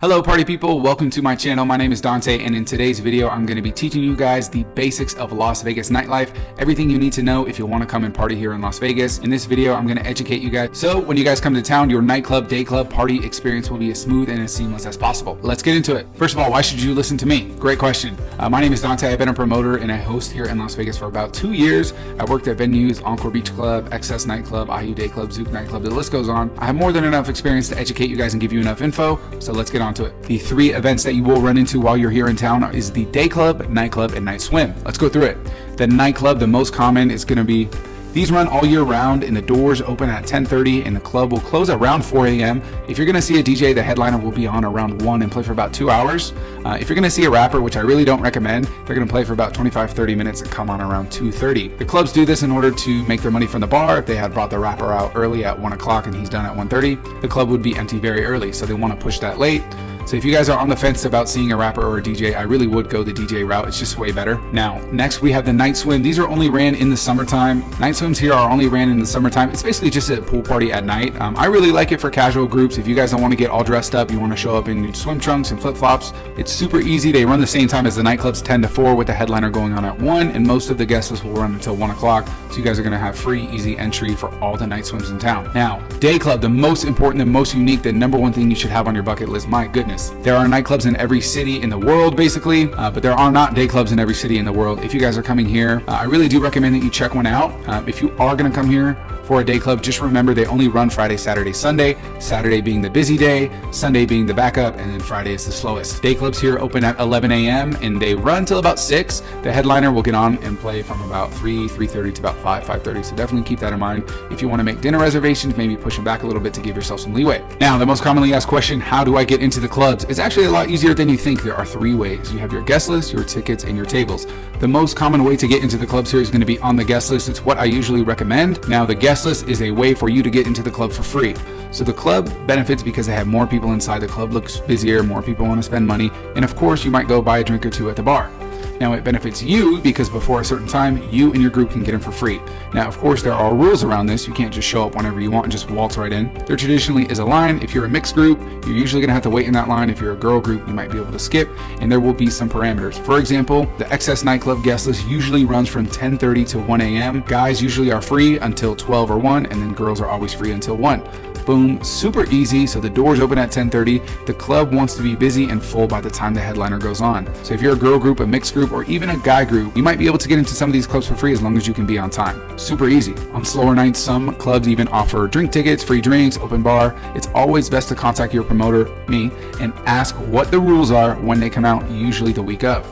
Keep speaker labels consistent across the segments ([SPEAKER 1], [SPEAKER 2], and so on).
[SPEAKER 1] Hello party people, welcome to my channel. My name is Dante, and in today's video I'm going to be teaching you guys the basics of Las Vegas nightlife, everything you need to know if you want to come and party here in Las Vegas. In this video I'm going to educate you guys, so when you guys come to town, your nightclub, day club, party experience will be as smooth and as seamless as possible. Let's get into it. First of all, why should you listen to me? Great question. My name is Dante. I've been a promoter and a host here in Las Vegas for about 2 years. I worked at venues, Encore Beach Club, XS Nightclub, IU Day Club, Zouk Nightclub, the list goes on. I have more than enough experience to educate you guys and give you enough info, so let's get on to it. The three events that you will run into while you're here in town is the day club, nightclub, and night swim. Let's go through it. The nightclub, the most common, is going to be these run all year round, and the doors open at 10:30 and the club will close around 4 a.m. If you're going to see a DJ, the headliner will be on around 1 and play for about 2 hours. If you're going to see a rapper, which I really don't recommend, they're going to play for about 25-30 minutes and come on around 2:30. The clubs do this in order to make their money from the bar. If they had brought the rapper out early at 1 o'clock and he's done at 1:30, the club would be empty very early, so they want to push that late. So if you guys are on the fence about seeing a rapper or a DJ, I really would go the DJ route. It's just way better. Now, next we have the night swim. These are only ran in the summertime. Night swims here are only ran in the summertime. It's basically just a pool party at night. I really like it for casual groups. If you guys don't want to get all dressed up, you want to show up in swim trunks and flip-flops, it's super easy. They run the same time as the nightclubs, 10 to 4, with the headliner going on at 1, and most of the guest lists will run until 1 o'clock. So you guys are going to have free, easy entry for all the night swims in town. Now, day club, the most important, the most unique, the number one thing you should have on your bucket list. My goodness. There are nightclubs in every city in the world, basically, but there are not day clubs in every city in the world. If you guys are coming here, I really do recommend that you check one out. If you are going to come here for a day club, just remember they only run Friday, Saturday, Sunday, Saturday being the busy day, Sunday being the backup, and then Friday is the slowest. Day clubs here open at 11 a.m. and they run till about 6. The headliner will get on and play from about 3:30 to about 5:30. So definitely keep that in mind. If you want to make dinner reservations, maybe push them back a little bit to give yourself some leeway. Now, the most commonly asked question, how do I get into the clubs? It's actually a lot easier than you think. There are 3 ways. You have your guest list, your tickets, and your tables. The most common way to get into the clubs here is going to be on the guest list. It's what I usually recommend. Now, the guest list is a way for you to get into the club for free. So the club benefits because they have more people inside. The club looks busier, more people want to spend money, and of course you might go buy a drink or two at the bar. Now, it benefits you because before a certain time, you and your group can get in for free. Now, of course, there are rules around this. You can't just show up whenever you want and just waltz right in. There traditionally is a line. If you're a mixed group, you're usually going to have to wait in that line. If you're a girl group, you might be able to skip, and there will be some parameters. For example, the XS Nightclub guest list usually runs from 10:30 to 1 a.m. Guys usually are free until 12 or 1, and then girls are always free until 1. Boom, super easy. So the doors open at 10:30. The club wants to be busy and full by the time the headliner goes on. So if you're a girl group, a mixed group, or even a guy group, you might be able to get into some of these clubs for free as long as you can be on time. Super easy. On slower nights, some clubs even offer drink tickets, free drinks, open bar. It's always best to contact your promoter, me, and ask what the rules are when they come out, usually the week of.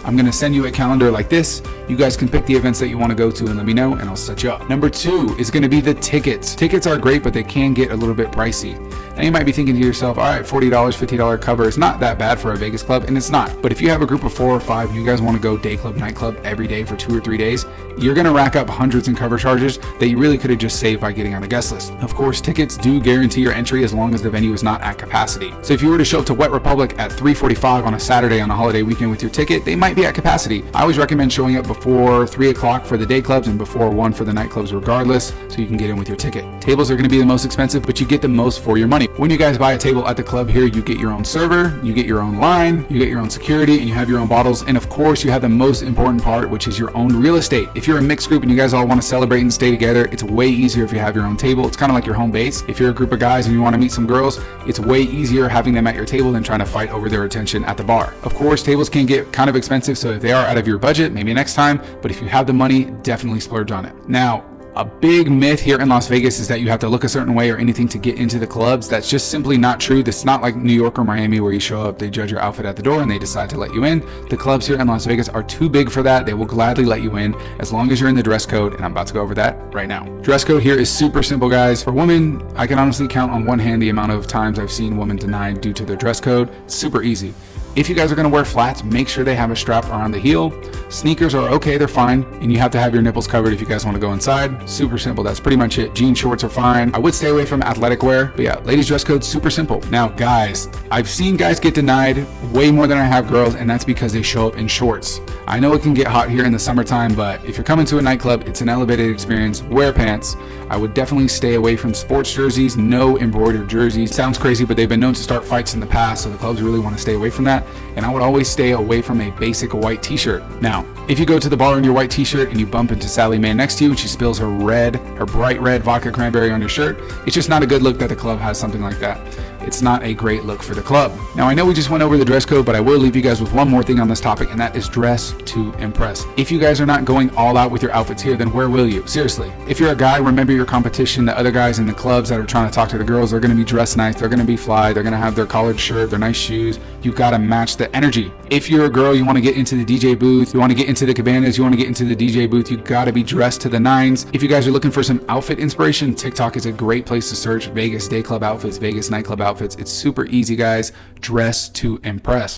[SPEAKER 1] I'm going to send you a calendar like this. You guys can pick the events that you want to go to and let me know, and I'll set you up. Number 2 is going to be the tickets. Tickets are great, but they can get a little bit pricey. Now you might be thinking to yourself, all right, $40, $50 cover is not that bad for a Vegas club, and it's not. But if you have a group of 4 or 5, you guys want to go day club, night club every day for 2 or 3 days, you're going to rack up hundreds in cover charges that you really could have just saved by getting on a guest list. Of course, tickets do guarantee your entry as long as the venue is not at capacity. So if you were to show up to Wet Republic at 3:45 on a Saturday on a holiday weekend with your ticket, they might be at capacity. I always recommend showing up before 3 o'clock for the day clubs and before 1 for the night clubs regardless, so you can get in with your ticket. Tables are going to be the most expensive, but you get the most for your money. When you guys buy a table at the club here, you get your own server, you get your own line, you get your own security, and you have your own bottles. And of course, you have the most important part, which is your own real estate. If you're a mixed group and you guys all want to celebrate and stay together, it's way easier if you have your own table. It's kind of like your home base. If you're a group of guys and you want to meet some girls, it's way easier having them at your table than trying to fight over their attention at the bar. Of course, tables can get kind of expensive, so if they are out of your budget, maybe next time, but if you have the money, definitely splurge on it. Now, a big myth here in Las Vegas is that you have to look a certain way or anything to get into the clubs. That's just simply not true. That's not like New York or Miami where you show up, they judge your outfit at the door, and they decide to let you in. The clubs here in Las Vegas are too big for that. They will gladly let you in as long as you're in the dress code, and I'm about to go over that right now. Dress code here is super simple, guys. For women, I can honestly count on one hand the amount of times I've seen women denied due to their dress code. It's super easy. If you guys are going to wear flats, make sure they have a strap around the heel. Sneakers are okay, they're fine, and you have to have your nipples covered if you guys want to go inside. Super simple, that's pretty much it. Jean shorts are fine. I would stay away from athletic wear, but yeah, ladies dress code, super simple. Now guys, I've seen guys get denied way more than I have girls, and that's because they show up in shorts. I know it can get hot here in the summertime, but if you're coming to a nightclub, it's an elevated experience. Wear pants. I would definitely stay away from sports jerseys, no embroidered jerseys. Sounds crazy, but they've been known to start fights in the past, so the clubs really want to stay away from that. And I would always stay away from a basic white t-shirt. Now, if you go to the bar in your white t-shirt and you bump into Sally Mae next to you and she spills her bright red vodka cranberry on your shirt, it's just not a good look that the club has something like that. It's not a great look for the club. Now, I know we just went over the dress code, but I will leave you guys with one more thing on this topic, and that is dress to impress. If you guys are not going all out with your outfits here, then where will you? Seriously. If you're a guy, remember your competition. The other guys in the clubs that are trying to talk to the girls, they're going to be dressed nice, they're going to be fly, they're going to have their collared shirt, their nice shoes. You got to match the energy. If you're a girl, you want to get into the DJ booth, you want to get into the cabanas, you want to get into the DJ booth, you got to be dressed to the nines. If you guys are looking for some outfit inspiration, TikTok is a great place to search Vegas day club outfits, Vegas nightclub outfits. It's super easy, guys. Dress to impress.